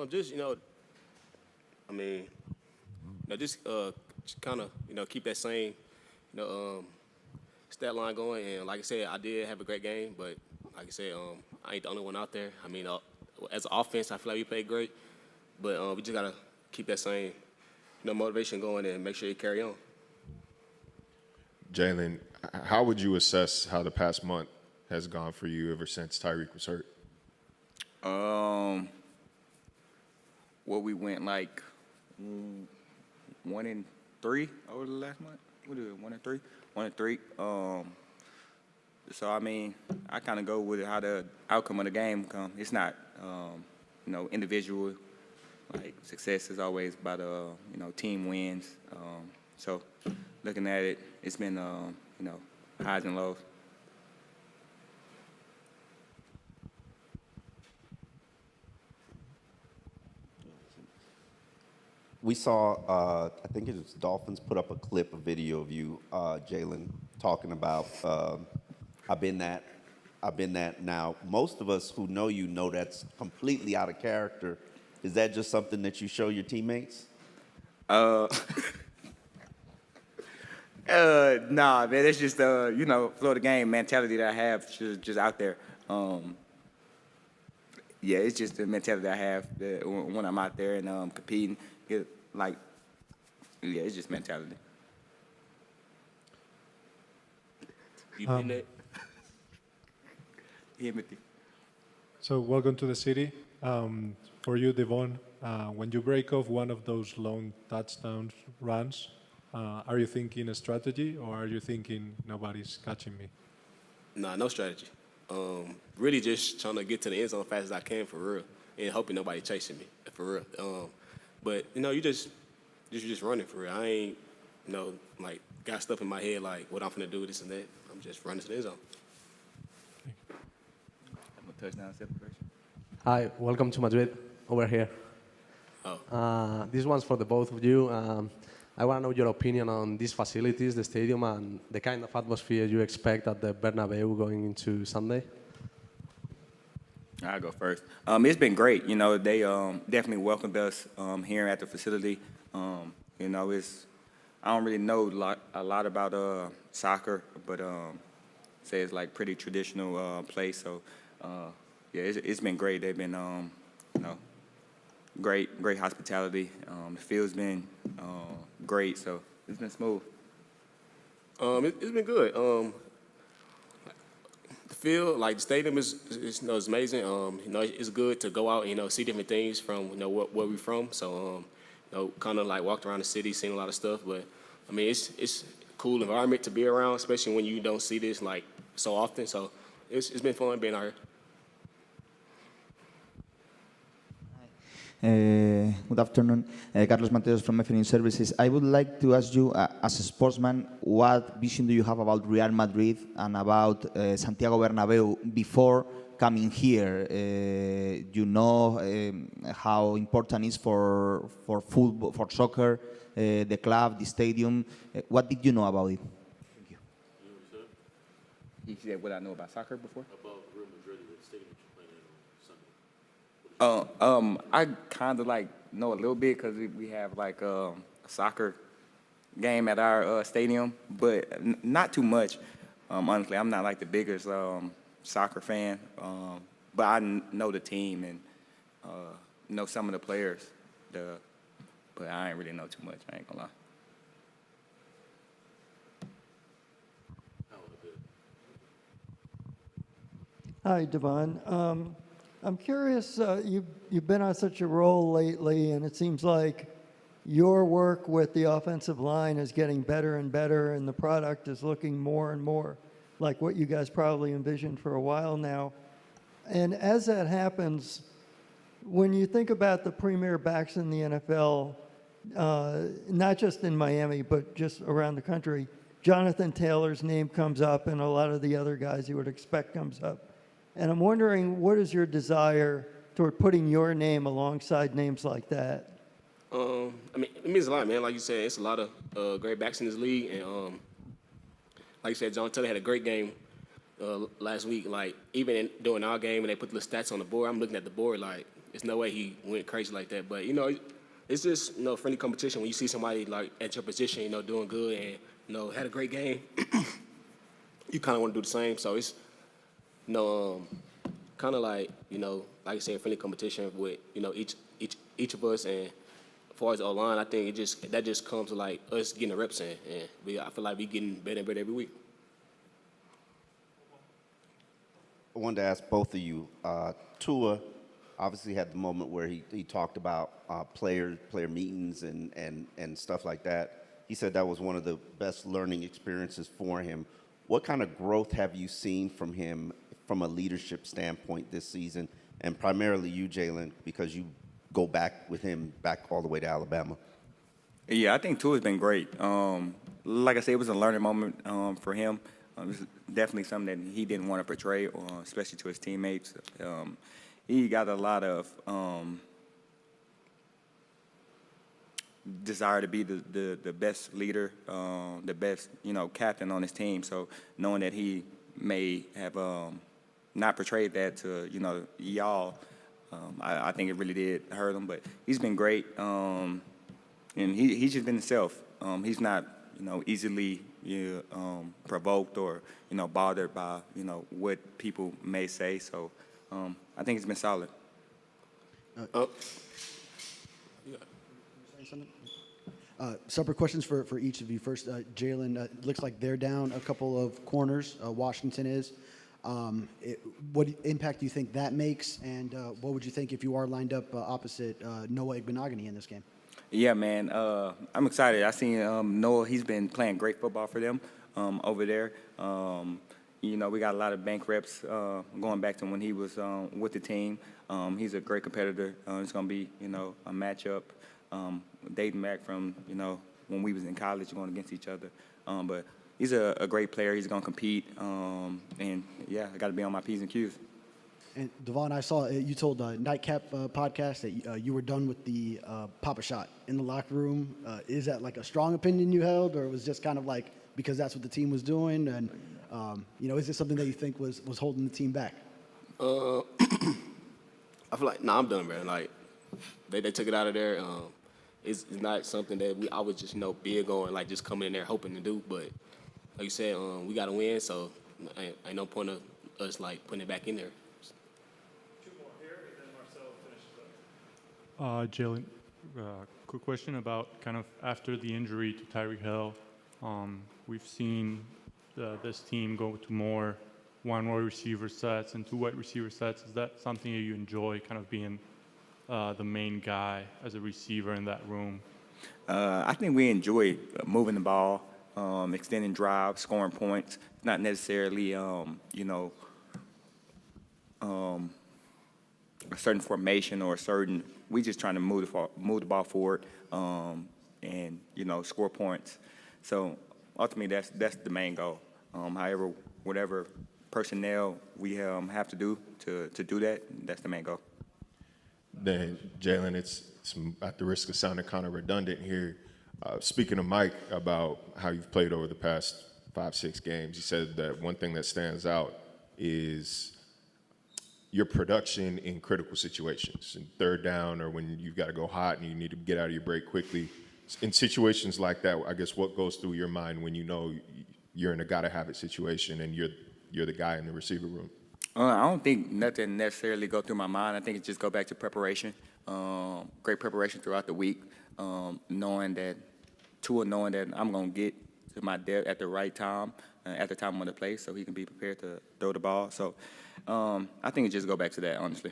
Just I mean, just kind of keep that same you know stat line going. And like I said, I did have a great game, but like I said, I ain't the only one out there. I mean, as an offense, I feel like we played great, but we just gotta keep that same motivation going and make sure you carry on. Jaylen, how would you assess how the past month has gone for you ever since Tyreek was hurt? Well, we went like 1-3 over the last month. What is it, 1-3? 1-3. So I mean, I kind of go with how the outcome of the game come. It's not, individual. Like success is always about team wins. So looking at it, it's been highs and lows. We saw, I think it was Dolphins put up a video of you, Jaylen, talking about, I've been that. Now, most of us who know you know that's completely out of character. Is that just something that you show your teammates? Nah, man, it's just Florida game mentality that I have just out there. Yeah, it's just the mentality that I have when I'm out there and competing. It's just mentality. You been there? Empathy. So welcome to the city. For you, Devon, when you break off one of those long touchdown runs, are you thinking a strategy or are you thinking nobody's catching me? Nah, no strategy. Really just trying to get to the end zone as fast as I can for real, and hoping nobody chasing me for real. But you just running for real. I ain't got stuff in my head like what I'm gonna do, this and that. I'm just running to the end zone. I'm a touchdown celebration. Hi, welcome to Madrid. Over here. Oh. This one's for the both of you. I want to know your opinion on these facilities, the stadium, and the kind of atmosphere you expect at the Bernabeu going into Sunday. I'll go first. It's been great. They definitely welcomed us here at the facility. I don't really know a lot about soccer, but say it's like pretty traditional place. So yeah, it's been great. They've been great hospitality. The field's been great, so it's been smooth. It's been good. The field, like the stadium, is amazing. It's good to go out and see different things from where we're from. So kind of like walked around the city, seen a lot of stuff. But I mean, it's a cool environment to be around, especially when you don't see this like so often. So it's been fun being out here. Good afternoon. Carlos Mateos from FNN Services. I would like to ask you, as a sportsman, what vision do you have about Real Madrid and about Santiago Bernabeu before coming here? How important it is for football, for soccer, the club, the stadium. What did you know about it? Thank you. You said what I know about soccer before? About Real Madrid and the stadium that you're playing in on Sunday. I kind of know a little bit because we have a soccer game at our stadium, but not too much. Honestly, I'm not the biggest soccer fan, but I know the team and know some of the players. But I ain't really know too much. I ain't gonna lie. Hi, Devon. I'm curious, you've been on such a roll lately, and it seems like your work with the offensive line is getting better and better, and the product is looking more and more like what you guys probably envisioned for a while now. And as that happens, when you think about the premier backs in the NFL, not just in Miami, but just around the country, Jonathan Taylor's name comes up, and a lot of the other guys you would expect comes up. And I'm wondering, what is your desire toward putting your name alongside names like that? I mean, it means a lot, man. Like you said, it's a lot of great backs in this league, and like you said, John Taylor had a great game last week. Like even during our game, when they put the stats on the board, I'm looking at the board like it's no way he went crazy like that. But, you know, it's just, you know, friendly competition. When you see somebody, like, at your position, you know, doing good and, you know, had a great game, you kind of want to do the same. So it's, you know, kind of like, you know, like I said, friendly competition with, you know, each of us. And as far as the O-line, I think that just comes to, like, us getting the reps in. And I feel like we getting better and better every week. I wanted to ask both of you. Tua obviously had the moment where he talked about player meetings and stuff like that. He said that was one of the best learning experiences for him. What kind of growth have you seen from him from a leadership standpoint this season? And primarily you, Jaylen, because you go back with him back all the way to Alabama. Yeah, I think Tua's been great. Like I said, it was a learning moment for him. It was definitely something that he didn't want to portray, especially to his teammates. He got a lot of desire to be the best leader, the best, you know, captain on his team. So knowing that he may have not portrayed that to, you know, y'all, I think it really did hurt him. But he's been great, and he's just been himself. He's not, you know, easily provoked or, you know, bothered by, you know, what people may say. So I think it's been solid. Separate questions for each of you. First, Jaylen, looks like they're down a couple of corners. Washington is. What impact do you think that makes, and what would you think if you are lined up opposite Noah Igbenogany in this game? Yeah, man. I'm excited. I seen Noah. He's been playing great football for them over there. You know, we got a lot of bank reps going back to when he was with the team. He's a great competitor. It's going to be, you know, a matchup dating back from, you know, when we was in college going against each other. But he's a great player. He's going to compete. And, yeah, I got to be on my P's and Q's. And Devon, I saw you told Nightcap podcast that you were done with the Papa shot in the locker room. Is that like a strong opinion you held, or it was just kind of like because that's what the team was doing? And you know, is this something that you think was holding the team back? I feel like I'm done, man. Like they took it out of there. It's not something that I was just, you know, big on, like just coming in there hoping to do. But like you said, we got to win, so ain't no point of us like putting it back in there. Jaylen, quick question about kind of after the injury to Tyreek Hill. We've seen this team go to more one wide receiver sets and two wide receiver sets. Is that something that you enjoy, kind of being the main guy as a receiver in that room? I think we enjoy moving the ball, extending drives, scoring points. Not necessarily, you know, a certain formation or a certain. We just trying to move the ball forward, and, you know, score points. So ultimately, that's the main goal. However, whatever personnel we have to do to do that, that's the main goal. Then, Jaylen, it's at the risk of sounding kind of redundant here. Speaking to Mike about how you've played over the past 5-6 games, he said that one thing that stands out is your production in critical situations, in third down or when you've got to go hot and you need to get out of your break quickly. In situations like that, I guess what goes through your mind when you know you're in a gotta-have-it situation and you're the guy in the receiver room? I don't think nothing necessarily go through my mind. I think it just go back to preparation, great preparation throughout the week, knowing that I'm going to get to my depth at the right time, at the time of the play, so he can be prepared to throw the ball. So I think it just go back to that, honestly.